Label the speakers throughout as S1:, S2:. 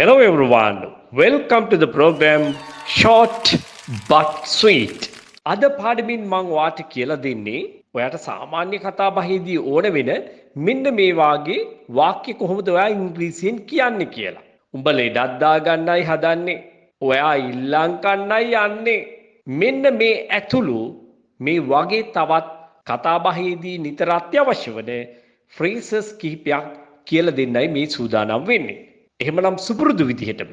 S1: Hello everyone, welcome to the program Short but Sweet. අද පාඩමින් මම වාට කියලා දෙන්නේ ඔයාට සාමාන්‍ය කතා බහේදී ඕන වෙන මෙන්න මේ වාගේ වාක්‍ය කොහොමද ඔයා ඉංග්‍රීසියෙන් කියන්නේ කියලා. උඹ ලෙඩක් දාගන්නයි හදන්නේ. ඔයා ඉල්ලම් කන්නයි යන්නේ. මෙන්න මේ ඇතුළු මේ වගේ තවත් කතා බහේදී නිතර අත්‍යවශ්‍ය වන phrases කිහිපයක් කියලා දෙන්නයි මේ සූදානම් වෙන්නේ. එහෙමනම් සුපුරුදු විදිහටම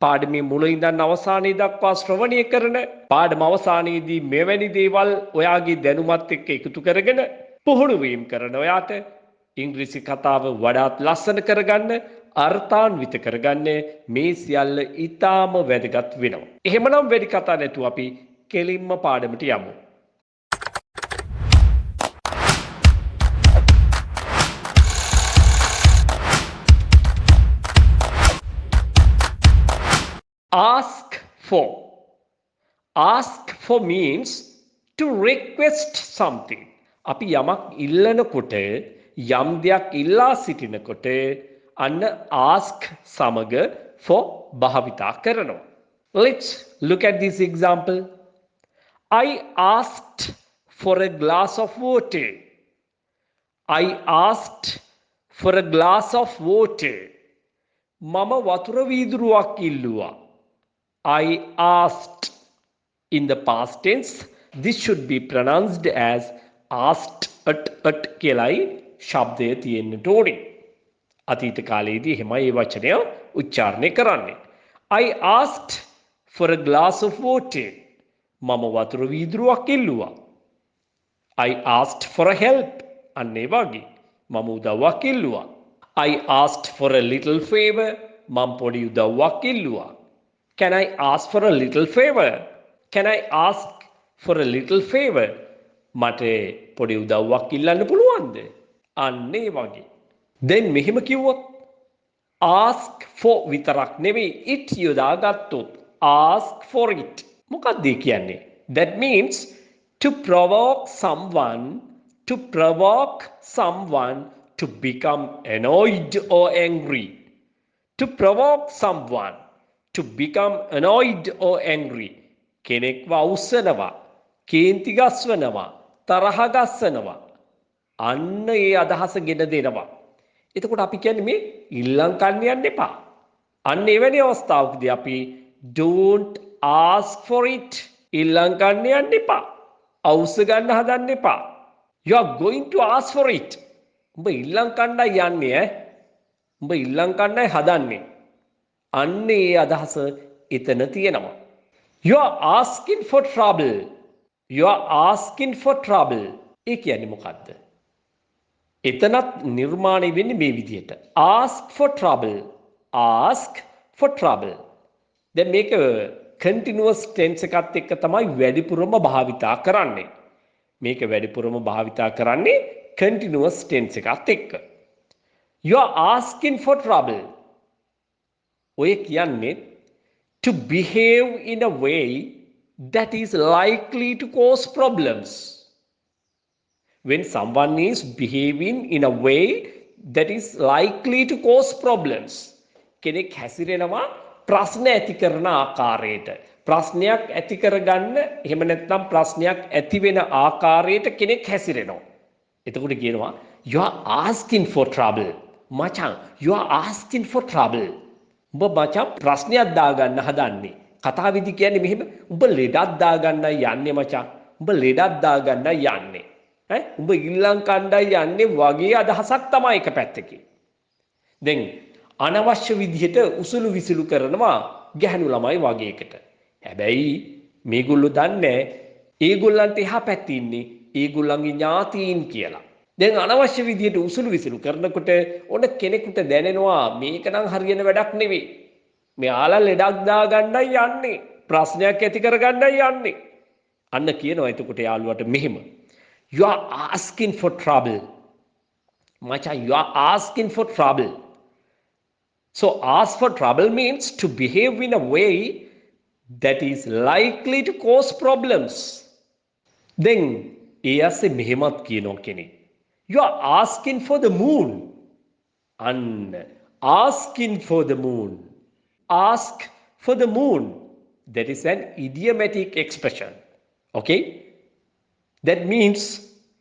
S1: පාඩමේ මුල ඉඳන් අවසානයේ දක්වා ශ්‍රවණය කරන පාඩම අවසානයේදී මෙවැනි දේවල් ඔයාගේ දැනුමත් එක්ක එකතු කරගෙන පුහුණු වීම කරන ඔයාට ඉංග්‍රීසි කතාව වඩාත් ලස්සන කරගන්න අර්ථාන්විත කරගන්න මේ සියල්ල ඊටාම වැදගත් වෙනවා. එහෙමනම් වැඩි කතා නැතුව අපි කෙලින්ම පාඩමට යමු. Ask for. Ask for means to request something. අපි යමක් ඉල්ලනකොට යම් දෙයක් ඉල්ලා සිටිනකොට අන්න ask සමග for භාවිතා කරනවා. Let's look at this example. I asked for a glass of water. I asked for a glass of water. මම වතුර වීදුරුවක් ඉල්ලුවා. I asked. In the past tense, this should be pronounced as asked at කියලයි ශබ්දය තියෙන්නට ඕනේ. අතීත කාලයේදී එහෙමයි මේ වචනය උච්චාරණය කරන්නේ. I asked for a glass of water. මම වතුර වීදුරුවක් ඉල්ලුවා. I asked for a help. අන්න ඒ වගේ මම උදව්වක් ඉල්ලුවා. I asked for a little favor. මම පොඩි උදව්වක් ඉල්ලුවා. Can I ask for a little favor? Can I ask for a little favor? මට පොඩි උදව්වක් ඉල්ලන්න පුළුවන්ද? අන්න ඒ වගේ. Then මෙහෙම කිව්වොත් ask for විතරක් නෙවෙයි it යොදාගත්තොත් ask for it. මොකක්ද ඒ කියන්නේ? That means to provoke someone to become annoyed or angry. To provoke someone to become annoyed or angry. කෙනෙක්ව අවුස්සනවා, කේන්ති ගස්වනවා, තරහ ගස්සනවා. අන්න ඒ අදහස ගෙන දෙනවා. එතකොට අපි කියන්නේ මේ ඉල්ලම් කන්න යන්න එපා. අන්න එවැනි අවස්ථාවකදී අපි don't ask for it. ඉල්ලම් කන්න යන්න එපා. අවුස්ස ගන්න හදන්න එපා. You are going to ask for it. උඹ ඉල්ලම් කන්නයි යන්නේ ඈ. උඹ ඉල්ලම් කන්නයි හදන්නේ. අන්න ඒ අදහස එතන තියෙනවා. You are asking for trouble. You are asking for trouble. ඒ කියන්නේ මොකද්ද? එතනත් නිර්මාණය වෙන්නේ මේ විදිහට. Ask for trouble. Ask for trouble. දැන් මේක continuous tense එකත් එක්ක තමයි වැඩිපුරම භාවිතා කරන්නේ. මේක වැඩිපුරම භාවිතා කරන්නේ continuous tense එකත් එක්ක. You are asking for trouble. ඔය කියන්නේ to behave in a way that is likely to cause problems. When someone is behaving in a way that is likely to cause problems. කෙනෙක් හැසිරෙනවා ප්‍රශ්න ඇති කරන ආකාරයට. ප්‍රශ්නයක් ඇති කරගන්න එහෙම නැත්නම් ප්‍රශ්නයක් ඇති වෙන ආකාරයට කෙනෙක් හැසිරෙනවා. එතකොට කියනවා you are asking for trouble. මචං you are asking for trouble. උඹ මචං ප්‍රශ්නයක් දාගන්න හදන්නේ. කතා විදි කියන්නේ මෙහෙම උඹ ලෙඩක් දාගන්නයි යන්නේ මචං. උඹ ලෙඩක් දාගන්නයි යන්නේ. උඹ ඉල්ලම් කණ්ඩායි යන්නේ වගේ අදහසක් තමයි එක පැත්තකින්. දැන් අනවශ්‍ය විදිහට උසුළු විසුළු කරනවා ගැහණු ළමයි වගේ එකට. හැබැයි මේගොල්ලෝ දන්නේ ඒගොල්ලන්ට එහා පැත්තේ ඉන්නේ ඒගොල්ලන්ගේ ඥාතීන් කියලා. දැන් අනවශ්‍ය විදිහට උසුළු විසුළු කරනකොට ඔන්න කෙනෙකුට දැනෙනවා මේක නම් හරියන වැඩක් නෙවෙයි. මෙයාලා ලෙඩක් දාගන්නයි යන්නේ. ප්‍රශ්නයක් ඇති කරගන්නයි යන්නේ. අන්න කියනවා එතකොට යාළුවට මෙහෙම. You are asking for trouble. Macha, you are asking for trouble. So ask for trouble means to behave in a way that is likely to cause problems. Then ඒ ඇස්සේ මෙහෙමත් කියනවා කෙනෙක්. You are asking for the moon. And asking for the moon. ask for the moon. That is an idiomatic expression. Okay? That means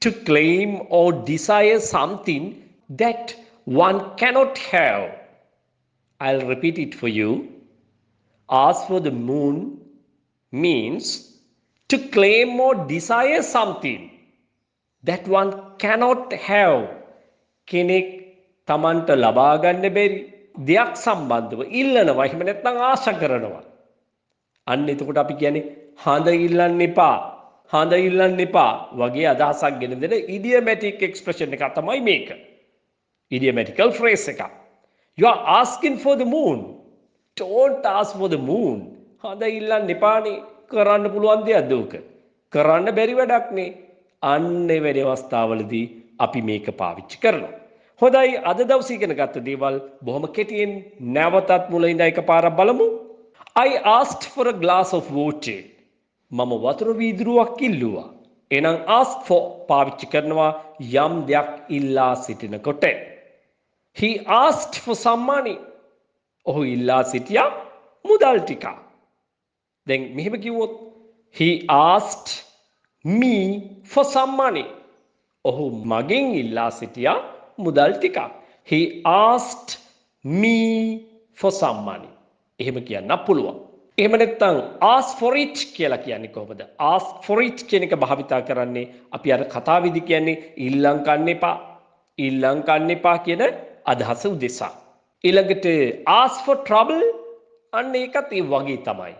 S1: to claim or desire something that one cannot have. I'll repeat it for you. Ask for the moon means to claim or desire something that one cannot have. කෙනෙක් තමන්ට ලබා ගන්න බැරි දෙයක් සම්බන්ධව ඉල්ලනවා, එහෙම නැත්නම් ආශා කරනවා. අන්න එතකොට අපි කියන්නේ හඳ ඉල්ලන්න එපා, හඳ ඉල්ලන්න එපා වගේ අදහසක් ගෙන දෙන idiomatic expression එක තමයි මේක. Idiomatical phrase එක. You are asking for the moon. Don't ask for the moon. හඳ ඉල්ලන්න එපානේ. කරන්න පුළුවන් දෙයක්ද උක? කරන්න බැරි වැඩක් නේ. අන්න එවැනි අවස්ථාවලදී අපි මේක පාවිච්චි කරනවා. හොඳයි, අද දවසේ ඉගෙන ගත්ත දේවල් බොහොම කෙටියෙන් නැවතත් මුලින් ඉඳන් එකපාරක් බලමු. I asked for a glass of water. මම වතුර වීදුරුවක් ඉල්ලුවා. එහෙනම් ask for පාවිච්චි කරනවා යම් දෙයක් ඉල්ලා සිටිනකොට. He asked for some money. ඔහු ඉල්ලා සිටියා මුදල් ටිකක්. දැන් මෙහෙම කිව්වොත් he asked me for some money. ඔහු මගෙන් ඉල්ලා සිටියා මුදල් ටිකක්. He asked me for some money. එහෙම කියන්න පුළුවන්. එහෙම නැත්නම් ask for it කියලා කියන්නේ කොහොමද? ask for it කියන එක භාවිතා කරන්නේ අපි අර කතාවේදී කියන්නේ ඉල්ලම් ගන්න එපා, ඉල්ලම් ගන්න එපා කියන අදහස උදෙසා. ඊළඟට ask for trouble අන්න ඒකත් ඒ වගේ තමයි.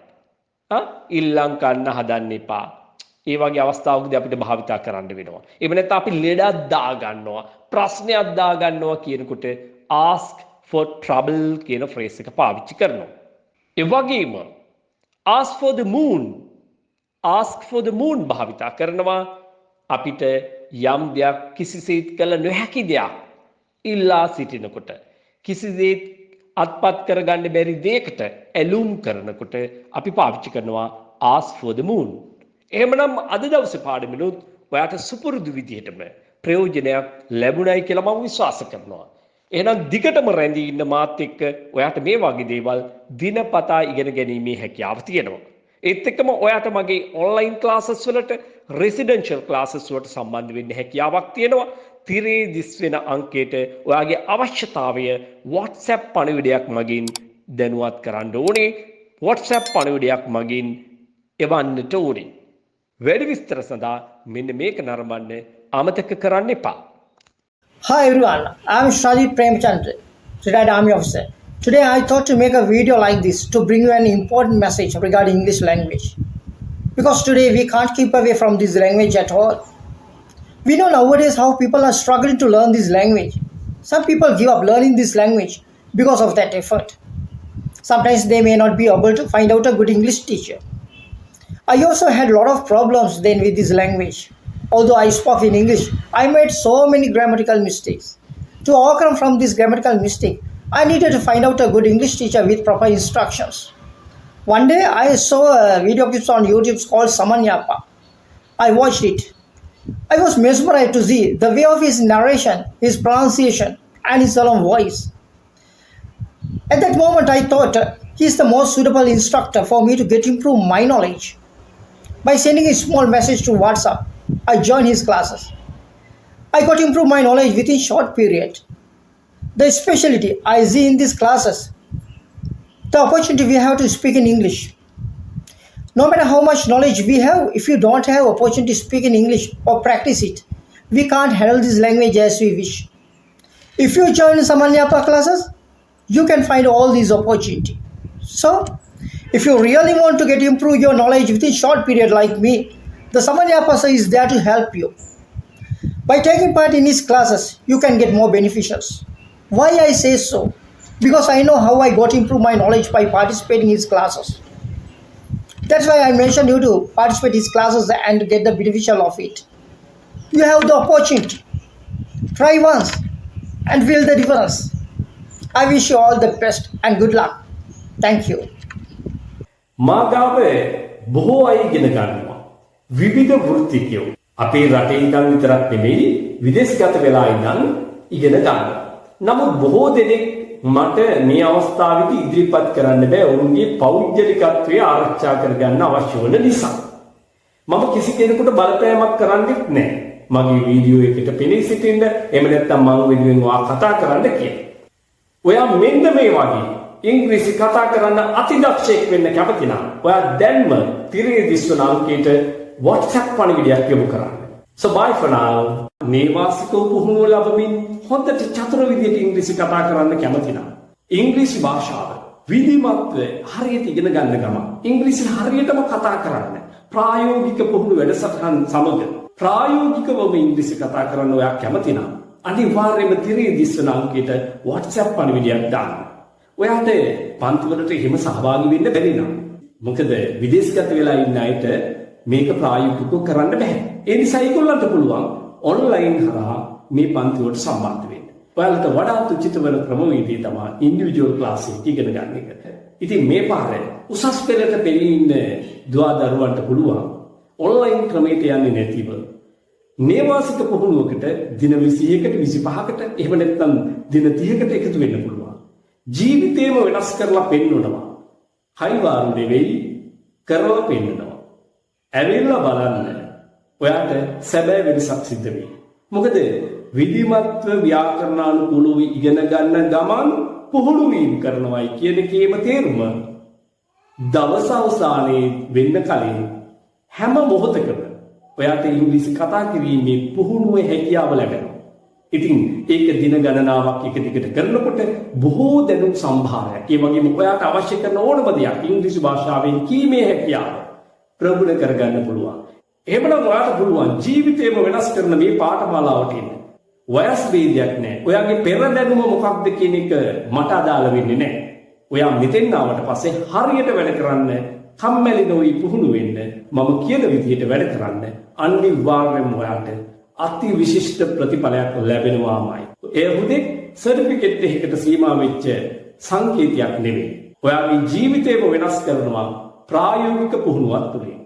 S1: ඉල්ලම් ගන්න හදන්න එපා. ඒ වගේ අවස්ථාවකදී අපිට භාවිතා කරන්න වෙනවා. එහෙම නැත්නම් අපි ලෙඩක් දා ගන්නවා, ප්‍රශ්නයක් දා ගන්නවා කියනකොට ask for trouble කියන phrase එක පාවිච්චි කරනවා. ඒ වගේම ask for the moon, ask for the moon භාවිතා කරනවා අපිට යම් දෙයක් කිසිසේත් කළ නොහැකි දෙයක් ඉල්ලා සිටිනකොට, කිසිසේත් අත්පත් කරගන්න බැරි දෙයකට ඇලුම් කරනකොට අපි පාවිච්චි කරනවා ask for the moon. එහෙමනම් අද දවසේ පාඩමිනුත් ඔයාට සුපුරුදු විදිහටම ප්‍රයෝජනයක් ලැබුණයි කියලා මම විශ්වාස කරනවා. එහෙනම් දිගටම රැඳී ඉන්න මාත් එක්ක ඔයාට මේ වගේ දේවල් දිනපතා ඉගෙන ගැනීමේ හැකියාව තියෙනවා. ඒත් එක්කම ඔයාට මගේ ඔන්ලයින් ක්ලාසස් වලට, රෙසිඩෙන්ෂල් ක්ලාසස් වලට සම්බන්ධ වෙන්න හැකියාවක් තියෙනවා. තිරේ දිස් වෙන අංකයට ඔයාගේ අවශ්‍යතාවය WhatsApp පණිවිඩයක් මගින් දැනුවත් කරන්න ඕනේ. WhatsApp පණිවිඩයක් මගින් එවන්නට ඕනේ. වැඩි විස්තර සඳහා මෙන්න මේක නරඹන්න අමතක කරන්න එපා.
S2: Hi everyone, I am Shadi Premchandra, retired army officer. Today I thought to make a video like this to bring you an important message regarding English language. Because today we can't keep away from this language at all. We know nowadays how people are struggling to learn this language. Some people give up learning this language because of that effort. Sometimes they may not be able to find out a good English teacher. I also had a lot of problems then with this language. Although I spoke in English, I made so many grammatical mistakes. To overcome from this grammatical mistake, I needed to find out a good English teacher with proper instructions. One day I saw a video clip on YouTube called Saman Yapa. I watched it. I was mesmerized to see the way of his narration, his pronunciation, and his solemn voice. At that moment I thought he is the most suitable instructor for me to get improve my knowledge. By sending a small message to WhatsApp, I joined his classes. I got to improve my knowledge within short period. The specialty I see in these classes, the opportunity we have to speak in English. No matter how much knowledge we have, if you don't have opportunity to speak in English or practice it, we can't handle this language as we wish. If you join Saman Yapa classes, you can find all these opportunity. So, if you really want to get improve your knowledge within short period like me, the Saman Yapa sir is there to help you. By taking part in his classes, you can get more beneficials. Why I say so? Because I know how I got to improve my knowledge by participating in his classes. That's why I mentioned you to participate in his classes and get the beneficial of it. You have the opportunity. Try once and feel the difference. I wish you all the best and good luck. Thank you.
S1: මාගාව බොහෝ අය ඉගෙන ගන්නවා. විවිධ වෘත්තිකයෝ අපේ රටේ ඉඳන් විතරක් නෙමෙයි විදේශගත වෙලා ඉඳන් ඉගෙන ගන්නවා. නමුත් බොහෝ දෙනෙක් මට මේ අවස්ථාවේදී ඉදිරිපත් කරන්න බෑ ඔවුන්ගේ පෞද්ගලිකත්වය ආරක්ෂා කරගන්න අවශ්‍ය වන නිසා. මම කිසි කෙනෙකුට බලපෑමක් කරන්නෙත් නැහැ. මගේ වීඩියෝ එකට පෙනී සිටින්න එහෙම නැත්නම් මම වෙනුවෙන් කතා කරන්න කියලා. ඔයා මෙන්න මේ වගේ ඉංග්‍රීසි කතා කරන්න අතිදක්ෂයෙක් වෙන්න කැමති නම් ඔයා දැන්ම තිරේ දිස්වන අංකයට WhatsApp පණිවිඩයක් යොමු කරන්න. So bye for now. නේවාසිකව පුහුණුව ලැබමින් හොඳට චතුර විදියට ඉංග්‍රීසි කතා කරන්න කැමති නම් ඉංග්‍රීසි භාෂාව විධිමත්ව හරියට ඉගෙන ගන්න ගමන් ඉංග්‍රීසි හරියටම කතා කරන්න ප්‍රායෝගික පුහුණු වැඩසටහන් සමග ප්‍රායෝගිකවම ඉංග්‍රීසි කතා කරන්න ඔයා කැමති නම් අනිවාර්යයෙන්ම තිරේ දිස්වන අංකයට WhatsApp පණිවිඩයක් දාන්න. ඔයාට පන්තිවලට එහෙම සහභාගී වෙන්න බැරි නම් මොකද විදේශගත වෙලා ඉන්න අයට මේක ප්‍රායෝගිකව කරන්න බෑ. ඒ නිසා ඒගොල්ලන්ට පුළුවන් ඔන්ලයින් හරහා මේ පන්තිවලට සම්බන්ධ වෙන්න. ඔයාලට වඩාත් උචිත වන ක්‍රමවේදය තමයි ඉන්ඩිවිජුවල් ක්ලාස් එක ඉගෙන ගන්න එක. ඉතින් මේ පාරේ උසස් පෙළට පෙළී ඉන්න දුවා දරුවන්ට පුළුවන් ඔන්ලයින් ක්‍රමයට යන්නේ නැතිව නේවාසික පුහුණුවකට දින 20කට 25කට එහෙම නැත්නම් දින 30කට එකතු වෙන්න පුළුවන්. ජීවිතේම වෙනස් කරලා පෙන්වනවා. හයිවාරු නෙවෙයි කරලා පෙන්වනවා. ඇවිල්ලා බලන්න. ඔයාට සැබෑ වෙනසක් සිද්ධ වෙයි. මොකද විධිමත්ව ව්‍යාකරණානුකූලව ඉගෙන ගන්න ගමන් පුහුණු වීම කරනවායි කියන කේම තේරුම දවස අවසානයේ වෙන්න කලින් හැම මොහොතකම ඔයාට ඉංග්‍රීසි කතා කිරීමේ පුහුණුවේ හැකියාව ලැබෙනවා. ඉතින් ඒක දින ගණනාවක් එක දිගට කරනකොට බොහෝ දැනුම් සම්භාරයක්. ඒ වගේම ඔයාට අවශ්‍ය කරන ඕනම දෙයක් ඉංග්‍රීසි භාෂාවෙන් කීමේ හැකියාව ප්‍රගුණ කරගන්න පුළුවන්. එහෙමනම් ඔයාට පුළුවන් ජීවිතේම වෙනස් කරන මේ පාඨමාලාවට එන්න. වයස් ભેදයක් නැහැ. ඔයාගේ පෙර දැනුම මොකක්ද කියන එක මට අදාළ වෙන්නේ නැහැ. ඔයා මෙතෙන් ආවට පස්සේ හරියට වැඩ කරන්න, කම්මැලි නොවි පුහුණු වෙන්න, මම කියන විදිහට වැඩ කරන්න අනිවාර්යයෙන්ම ඔයාට අති විශිෂ්ට ප්‍රතිඵලයක් ලැබෙනවාමයි. ඒ හුදෙක් සර්ටිෆිකේට් එකකට සීමා වෙච්ච සංකේතයක් නෙවෙයි. ඔයාගේ ජීවිතේම වෙනස් කරනවා ප්‍රායෝගික පුහුණුවක් තුළින්.